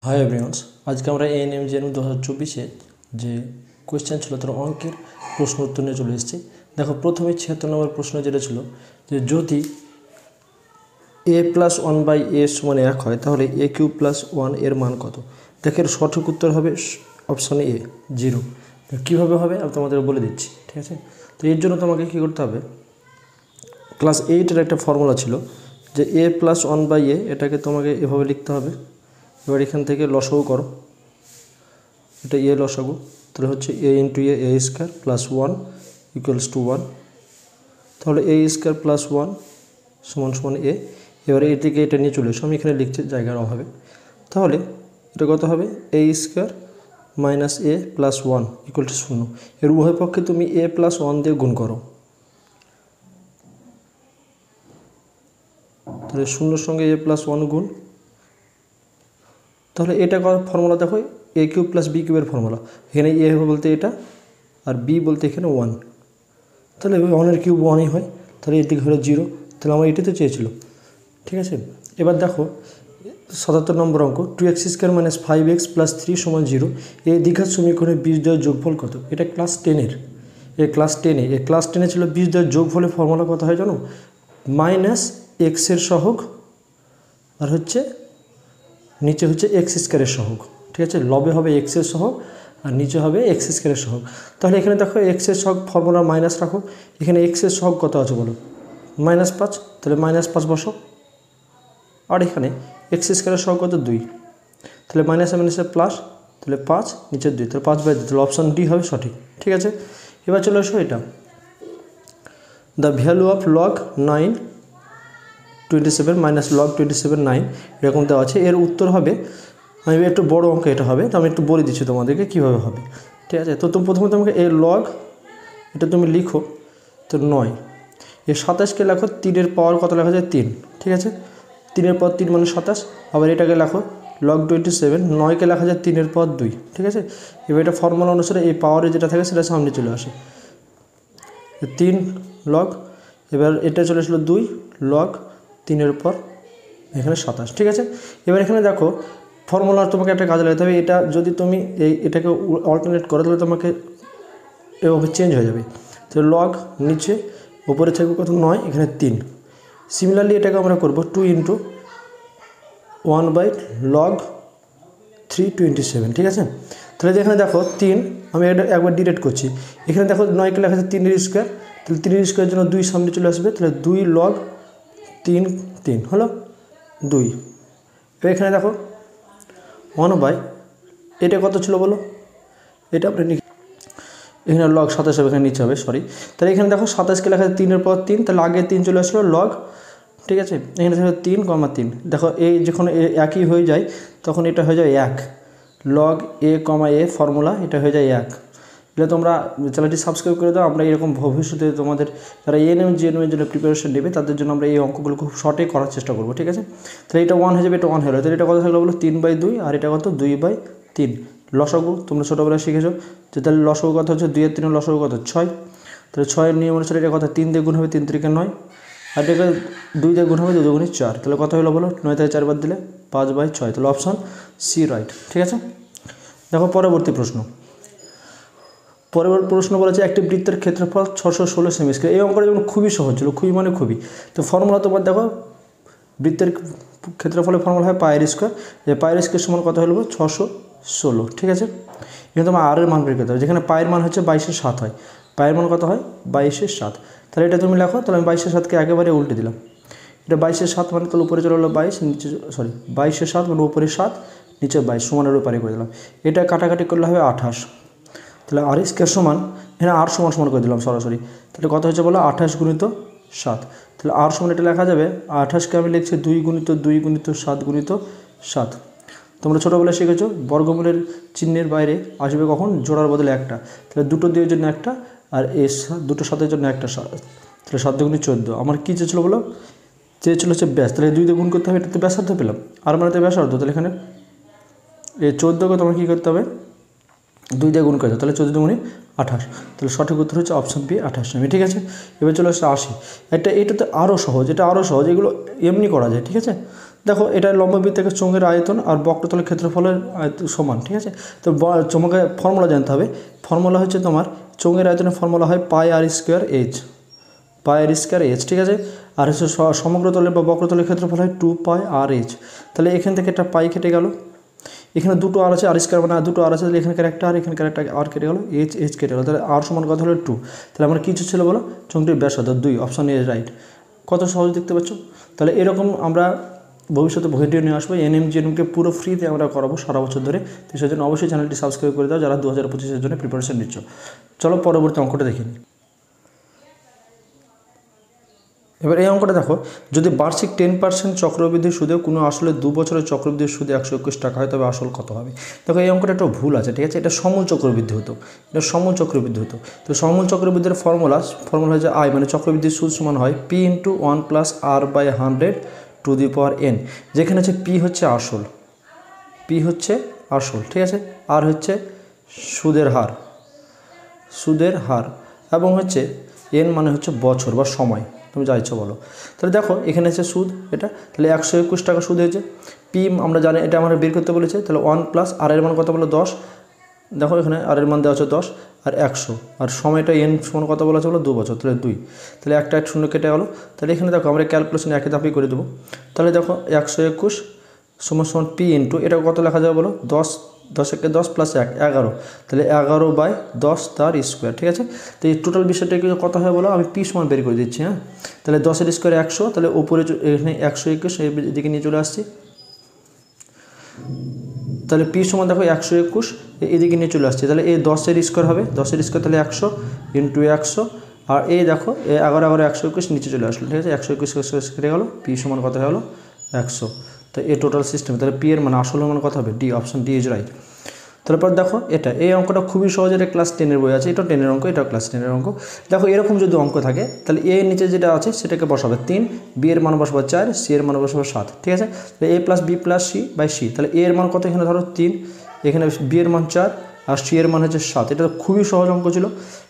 Hi everyone, আজকে আমরা ANM GNM 2024 যে কোয়েশ্চেন ছিল তার অঙ্কের প্রশ্ন উত্তর নিয়ে চলে এসেছি। দেখো, প্রথমে 76 নম্বর প্রশ্ন যেটা ছিল যে যদি a+1/a সমান 1 হয় তাহলে a³ + 1 এর মান কত। দেখো, এর সঠিক উত্তর হবে অপশন এ 0। কীভাবে হবে আমি তোমাদের বলে দিচ্ছি, ঠিক আছে। তো এর জন্য তোমাকে কী করতে হবে, ক্লাস 8-এর একটা ফর্মুলা ছিল যে a+1/a, এটাকে তোমাকে এভাবে লিখতে হবে। এবার এখান থেকে লসাগু করো, এটা এ লসাগু, তাহলে হচ্ছে a × a² + 1 = 1, তাহলে a² + 1 = a। এবারে এদিকে এটা নিয়ে চলে এসো, আমি এখানে লিখছি জায়গার অভাবে। তাহলে এটা কত হবে, a² - a + 1 = 0। এর উভয় পক্ষে তুমি a + 1 দিয়ে গুণ করো, তাহলে 0-র সঙ্গে a + 1 গুণ, তাহলে এটা ফর্মুলা দেখো a³ + b³ এর ফর্মুলা। এখানে a হবে বলতে এটা, আর b বলতে এখানে 1, তাহলে 1-এর কিউব 1ই হয়, তাহলে এদিকে হলো 0। তাহলে আমার এটাই তো চেয়েছিল, ঠিক আছে। এবার দেখো 77 নম্বর অঙ্ক, 2x² - 5x + 3 = 0, এই দ্বিঘাত সমীকরণের বীজদ্বয়ের যোগফল কত। এটা ক্লাস 10-এর, ক্লাস 10-এ ছিল বীজদ্বয়ের যোগফলের ফর্মুলা কত হয় জানো, -x এর সহগ আর হচ্ছে নিচে হচ্ছে x² এর সহগ, ঠিক আছে। লবে হবে x এর সহগ আর নিচে হবে x² এর সহগ। তাহলে এখানে দেখো x এর সহগ ফর্মুলা মাইনাস রাখো, এখানে x এর সহগ কত আছে বলো, -5, তাহলে -5 বসো। আর এখানে x² এর সহগ কত, 2, তাহলে মাইনাসে প্লাস, তাহলে 5 নিচে 2, তাহলে 5/2, তাহলে অপশান ডি হবে সঠিক, ঠিক আছে। এবার চলে আসো এটা, the value of log 9/27 - log 27/9 এরকম দেওয়া আছে। এর উত্তর হবে, আমি একটু বড় অঙ্ক এটা হবে, তো আমি একটু বলে দিচ্ছি তোমাদেরকে কীভাবে হবে, ঠিক আছে। তো প্রথমে তোমাকে এই লগ এটা তুমি লিখো, তো 9, এই 27কে লেখো 3-এর পাওয়ার কত লেখা যায়, 3, ঠিক আছে। 3-এর পাওয়ার 3 মানে 27। আবার এটাকে লেখো log 27, 9কে লেখা যায় 3-এর পাওয়ার 2, ঠিক আছে। এবার এটা ফর্মুলা অনুসারে এই পাওয়ারে যেটা থাকে সেটা সামনে চলে আসে, 3 log, এবার এটা চলে আসলো 2 log 3-এর পর এখানে 27, ঠিক আছে। এবার এখানে দেখো ফর্মুলার তোমাকে একটা কাজে লাগাতে হবে, এটা যদি তুমি এটাকে অল্টারনেট করো তাহলে তোমাকে এভাবে চেঞ্জ হয়ে যাবে। তো লগ নিচে উপরে থাকবে কত, 9, এখানে 3। সিমিলারলি এটাকে আমরা করব 2 × 1/log 327, ঠিক আছে। তাহলে এখানে দেখো 3, আমি এটা একবার ডিরেক্ট করছি, এখানে দেখো 9কে লেখা আছে 3-এর স্কোয়ার, তাহলে 3-এর স্কোয়ারের জন্য 2 সামনে চলে আসবে, তাহলে 2 log 3 হলো 2। এবার এখানে দেখো 1/, এটা কত ছিল বলো, এটা আপনি এখানে log 27 হবে, এখানে নিচে হবে, সরি। তাহলে এখানে দেখো 27কে লেখা আছে 3-এর পর 3, তাহলে আগে 3 চলে আসলো log, ঠিক আছে। এখানে দেখো 3,3, দেখো এই যখন একই হয়ে যায় তখন এটা হয়ে যায় 1, log a, ফর্মুলা এটা হয়ে যায় 1। এটা তোমরা চ্যানেলটি সাবস্ক্রাইব করে দাও, আমরা এরকম ভবিষ্যতে তোমাদের যারা এএনএম জেএনএম এর জন্য প্রিপারেশন নেবে তাদের জন্য আমরা এই অঙ্কগুলো খুব শর্টে করার চেষ্টা করবো, ঠিক আছে। তাহলে এটা 1 হয়ে যাবে, এটা 1 হলো, তাহলে এটা কত থাকলো বলো, 3/2, আর এটা কত, 2/3। লসাগু তোমরা ছোটোবেলায় শিখেছো যে, তাহলে লসাগু কত হচ্ছে, 2 আর 3 লসাগু কত, 6, তাহলে 6-এর নিয়ম অনুসারে এটা কত, 3 দিয়ে গুণ হবে, 3 × 3 = 9, আর এটাকে 2 দিয়ে গুণ হবে, 2 × 2 = 4, তাহলে কত হলো বলো, 9 থেকে 4 বাদ দিলে 5/6, তাহলে অপশান সি রাইট, ঠিক আছে। দেখো পরবর্তী প্রশ্ন বলেছে একটি বৃত্তের ক্ষেত্রফল 616 সেমি স্কয়ার। এই অঙ্কটা যেমন খুবই সহজ ছিল, খুবই মানে খুবই। তো ফর্মুলা তোমার দেখো, বৃত্তের ক্ষেত্রফলের ফর্মুলা হয় পায়ের স্কোয়ার, যে পায়ের স্কোয়ার সমান কত হলো 616, ঠিক আছে। এখানে তোমার আর এর মান বের করতে হবে, যেখানে পায়ের মান হচ্ছে 22/7 হয়, পায়ের মান কত হয় 22/7, তাহলে এটা তুমি লেখো, তাহলে আমি 22/7কে একেবারে উল্টে দিলাম, এটা 22/7 মানে তাহলে উপরে চলে হলো 22, নিচে 22/7 মানে উপরে 7 নিচে 22 সমানের উপরে করে দিলাম, এটা কাটাকাটি করলে হবে 28, তাহলে আর স্কোয়ার সমান, এখানে আর সমান করে দিলাম সরাসরি, তাহলে কত হচ্ছে বলো 28 × 7, তাহলে আর সমান এটা লেখা যাবে 28কে আমি লিখছি 2 × 2 × 7 × 7। তোমরা ছোটোবেলায় শিখেছো বর্গমূলের চিহ্নের বাইরে আসবে কখন, জোড়ার বদলে একটা, তাহলে দুটো 2-এর জন্য একটা, আর দুটো 7-এর জন্য একটা, তাহলে 7 × 14। আমার কী চেয়েছিলো বলো, চেয়েছিল হচ্ছে ব্যাস, তাহলে 2 দিয়ে গুণ করতে হবে, এটাতে ব্যাসার্ধ পেলাম, আর মানে তো ব্যাসার্ধ, তাহলে এখানে এই 14কে তোমার কী করতে হবে, 2 দিয়ে গুণ করে দাও, তাহলে 14 × 2 = 28, তাহলে সঠিক উত্তর হচ্ছে অপশান বি 28 সেমি, ঠিক আছে। এবার চলে আসছে 80, এটা তো আরও সহজ, এটা আরও সহজ, এগুলো এমনি করা যায়, ঠিক আছে। দেখো এটা লম্ববৃত্তের চোঙের আয়তন আর বক্রতলের ক্ষেত্রফলের সমান, ঠিক আছে। তো তোমাকে ফর্মুলা জানতে হবে। ফর্মুলা হচ্ছে তোমার চোঙের আয়তনের ফর্মুলা হয় পাই আর স্কোয়ার এইচ, পাই আর স্কোয়ার এইচ, ঠিক আছে। আর হচ্ছে সমগ্র তলের বা বক্রতলের ক্ষেত্রফল হয় 2 পাই আর এইচ। তাহলে এখান থেকে একটা পাই কেটে গেল, এখানে দুটো আর আছে, আর স্কোয়ার মানে দুটো আর আছে, তাহলে এখানকার একটা আর এখানকার একটা আর কেটে গেল, এইচ এইচ কেটে গেলো, তাহলে আর সমান কত হলো 2। তাহলে আমার কিছু ছিল বলো, চোঙটির ব্যাসার্ধ 2, অপশান এ রাইট। কত সহজ দেখতে পাচ্ছ। তাহলে এরকম আমরা ভবিষ্যতে ভিডিও নিয়ে আসবো, এনএমজিএনএমকে পুরো ফ্রিতে আমরা করাবো সারা বছর ধরে। তো সেই জন্য অবশ্যই চ্যানেলটি সাবস্ক্রাইব করে দাও যারা 2025-এর জন্য প্রিপারেশন নিচ্ছ। চলো পরবর্তী অঙ্কটা দেখে নিই। এবার এই অঙ্কটা দেখো, যদি বার্ষিক 10% চক্রবৃদ্ধি সুদে কোনো আসলে 2 বছরের চক্রবৃদ্ধির সুদে 121 টাকা হয়, তবে আসল কত হবে। দেখো এই অঙ্কটা একটা ভুল আছে, ঠিক আছে। এটা সমূল চক্রবৃদ্ধি হতো, এটা সমূল চক্রবৃদ্ধি হতো। তো সমূল চক্রবৃদ্ধির ফর্মুলা হচ্ছে আই, মানে চক্রবৃদ্ধির সুদ সমান হয় P × 1 + R/100⁴n, যেখানে হচ্ছে P হচ্ছে আসল, P হচ্ছে আসল, ঠিক আছে। আর হচ্ছে সুদের হার, সুদের হার, এবং হচ্ছে n মানে হচ্ছে বছর বা সময়, তুমি যা ইচ্ছা বলো। তাহলে দেখো এখানে আছে সুদ, এটা তাহলে 121 টাকা সুদ হয়েছে। পি আমরা জানি, এটা আমরা বের করতে বলেছে, তাহলে 1 + আর এর মান কত বলো 10। দেখো এখানে আর এর মান দেওয়া আছে 10 আর 100, আর সময়টা n সমান কত বলা আছে বলো 2 বছর, তাহলে 2। তাহলে একটা 1 শূন্য কেটে গেলো। তাহলে এখানে দেখো আমরা ক্যালকুলেশন একই ধাপেই করে দেবো। তাহলে দেখো 121 সমান P × এটা কত লেখা যাবে বলো 10, 10 × 10 + 1 11, তাহলে 11/10 তার স্কোয়ার, ঠিক আছে। তো এই টোটাল বিষয়টা কত হয় বলো, আমি P সমান বের করে দিচ্ছি। হ্যাঁ, তাহলে 10-এর স্কোয়ার 100, তাহলে উপরে এখানে 121 এদিকে নিয়ে চলে আসছি। তাহলে P সমান দেখো 121 এদিকে নিয়ে চলে আসছে, তাহলে এই 10-এর স্কোয়ার হবে, 10-এর স্কোয়ার তাহলে 100 × 100, আর এই দেখো 11 11 121 নিচে চলে আসলো, ঠিক আছে। 121 কেটে গেলো, P সমান কত হয়ে গেলো 100। তো এই টোটাল সিস্টেম, তাহলে P এর মানে আসল মান কত হবে, D, option D is right. তারপর দেখো এটা, এই অঙ্কটা খুবই সহজ, এটা ক্লাস 10-এর বই আছে, এটা 10-এর অঙ্ক, এটা ক্লাস 10-এর অঙ্ক। দেখো এরকম যদি অঙ্ক থাকে, তাহলে এ নিচে যেটা আছে সেটাকে বসাবে 3, বি এর মান বসাবে 4, সি এর মান বসাবে 7, ঠিক আছে। তাহলে a + b + c/c, তাহলে এ এর মান কত, এখানে ধরো 3, এখানে বি এর মান 4 আর সি এর মান হচ্ছে 7। এটা খুবই সহজ অঙ্ক ছিল।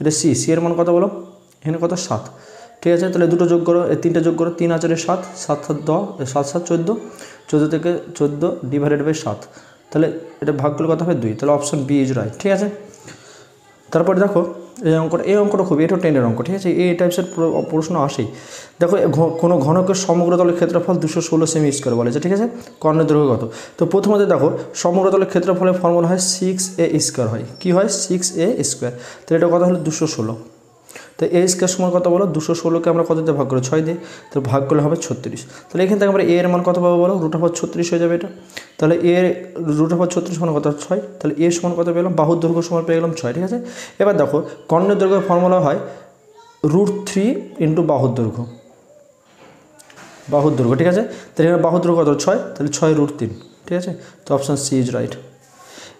এটা সি এর মান কত বলো, এখানে কত 7, ঠিক আছে। তাহলে দুটো যোগ করো, 3টা যোগ করো, 3 × 4 = 7, 7 × 7 = 10, 7 × 7 = 14, 14 থেকে 14 / 7, তাহলে এটা ভাগ করলে কত হবে 2, তাহলে অপশন বি ইজ রাইট, ঠিক আছে। তারপরে দেখো এই অঙ্কটা খুবই, এটা 10-এর অঙ্ক, ঠিক আছে। এই টাইপসের প্রশ্ন আসেই। দেখো কোনো ঘনকের সমগ্র তলের ক্ষেত্রফল 216 সেমি স্কোয়ার বলেছে, ঠিক আছে। কর্ণের দৈর্ঘ্য কত। তো প্রথমত দেখো সমগ্র তলের ক্ষেত্রফলের ফর্মুলা হয় 6a² হয়, কি হয় 6a², তাহলে এটা কত হলো 216। তো a² সমান কত বলো, 216কে আমরা কত দিয়ে ভাগ করবো 6 দিয়ে, তো ভাগ করলে হবে 36। তাহলে এখান থেকে আমরা a এর মান কত পাবো বলো, √36 হয়ে যাবে এটা। তাহলে a √36 সমান কত 6, তাহলে a সমান কত পেলাম, বাহুর দৈর্ঘ্য সমান পেয়ে গেলাম 6, ঠিক আছে। এবার দেখো কর্ণের দৈর্ঘ্যের ফর্মুলা হয় √3 × বাহুর দৈর্ঘ্য, বাহুর দৈর্ঘ্য, ঠিক আছে। তাহলে এখানে বাহুর দৈর্ঘ্য কত 6, তাহলে 6√3, ঠিক আছে। তো অপশান সি ইজ রাইট।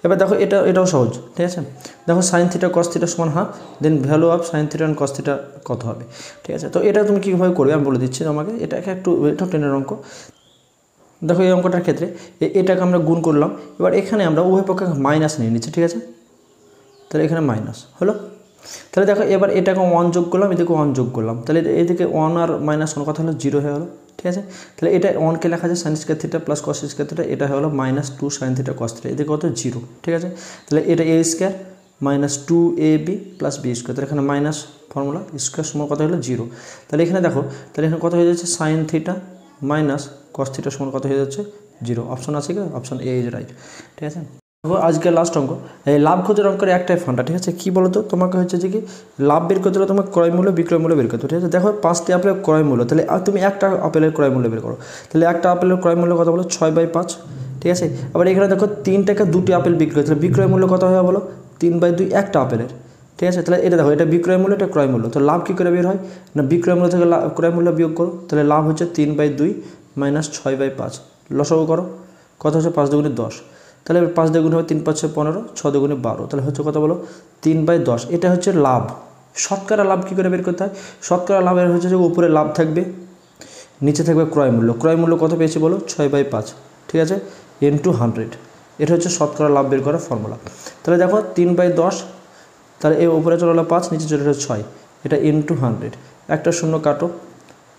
এবার দেখো এটাও সহজ, ঠিক আছে। দেখো sin θ cos θ সমান half, then value of sin θ and cos θ কত হবে, ঠিক আছে। তো এটা তুমি কীভাবে করবে আমি বলে দিচ্ছি তোমাকে, এটাকে একটু, এটা 10-এর অঙ্ক। দেখো এই অঙ্কটার ক্ষেত্রে এটাকে আমরা গুণ করলাম, এবার এখানে আমরা উভয় পক্ষে মাইনাস নিয়ে নিচ্ছি, ঠিক আছে। তাহলে এখানে মাইনাস হলো। তাহলে দেখো এবার এটাকে 1 যোগ করলাম, এদিকে 1 যোগ করলাম, তাহলে এদিকে 1 আর -1 কথা হলো 0 হয়ে গেলো, ঠিক আছে। তাহলে এটা 1কে লেখা যায় sin² θ + cos² θ, এটা হলো -2 sin θ cos θ, এদিকে কত 0, ঠিক আছে। তাহলে এটা a² - 2ab + b², তাহলে এখানে মাইনাস ফর্মুলা স্কোয়ার সমান কত হলো 0। তাহলে এখানে দেখো, তাহলে এখানে কত হয়ে যাচ্ছে sin θ - cos θ সমান কত হয়ে যাচ্ছে 0, অপশন আছে কি, অপশন এ ইজ রাইট, ঠিক আছে। দেখো আজকের লাস্ট অঙ্ক, এই লাভ ক্ষতির অঙ্কের একটাই ফান্ডা, ঠিক আছে। কী বলো তো, তোমাকে হচ্ছে যে কি লাভ বের করতে হলে তোমাকে ক্রয় মূল্য বিক্রয় মূল্য বের করতে হবে, ঠিক আছে। দেখো 5টি আপেলের ক্রয় মূল্য, তাহলে তুমি একটা আপেলের ক্রয় মূল্য বের করো, তাহলে একটা আপেলের ক্রয় মূল্য কত বলো 6/5, ঠিক আছে। আবার এখানে দেখো 3 টাকা 2টি আপেল বিক্রয়, তাহলে বিক্রয় মূল্য কত হবে বলো 3/2 একটা আপেলের, ঠিক আছে। তাহলে এটা দেখো, এটা বিক্রয় মূল্য, এটা ক্রয় মূল্য, তো লাভ কী করে বের হয় না, বিক্রয় মূল্য থেকে ক্রয় মূল্য বিয়োগ করো, তাহলে লাভ হচ্ছে 3/2 - 6/5, লসাগু করো, কত হচ্ছে 5 × 2 = 10, তাহলে 5 দিয়ে গুণ হবে 3 × 5 = 15, 6 দিয়ে গুণ 12, তাহলে হচ্ছে কত বলো 3/10। এটা হচ্ছে লাভ। শতকরা লাভ কী করে বের করতে হয়, শতকরা লাভের হচ্ছে যে উপরে লাভ থাকবে, নিচে থাকবে ক্রয় মূল্য, ক্রয় মূল্য কত পেয়েছি বলো 6/5, ঠিক আছে, × 100, এটা হচ্ছে শতকরা লাভ বের করার ফর্মুলা। তাহলে দেখো 3/10, তাহলে এই উপরে চলে হলো 5, নিচে চলে হলো 6, এটা × 100, একটা শূন্য কাটো,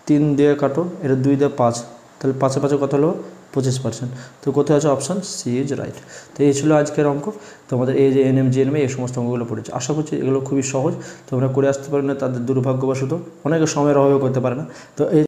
3 দিয়ে কাটো, এটা 2 দিয়ে 5, তাহলে 5 এ 5 কত হলো 25%। তো কোথায় আছে অপশান সি ইজ রাইট। তো এই ছিল আজকের অঙ্ক। তোমাদের এই যে এনএম জিএনএম এই সমস্ত অঙ্কগুলো পড়েছে, আশা করছি এগুলো খুবই সহজ, তোমরা করে আসতে পারো না তাদের দুর্ভাগ্যবশত অনেকে সময়ের অভাবে করতে পারে না। তো এই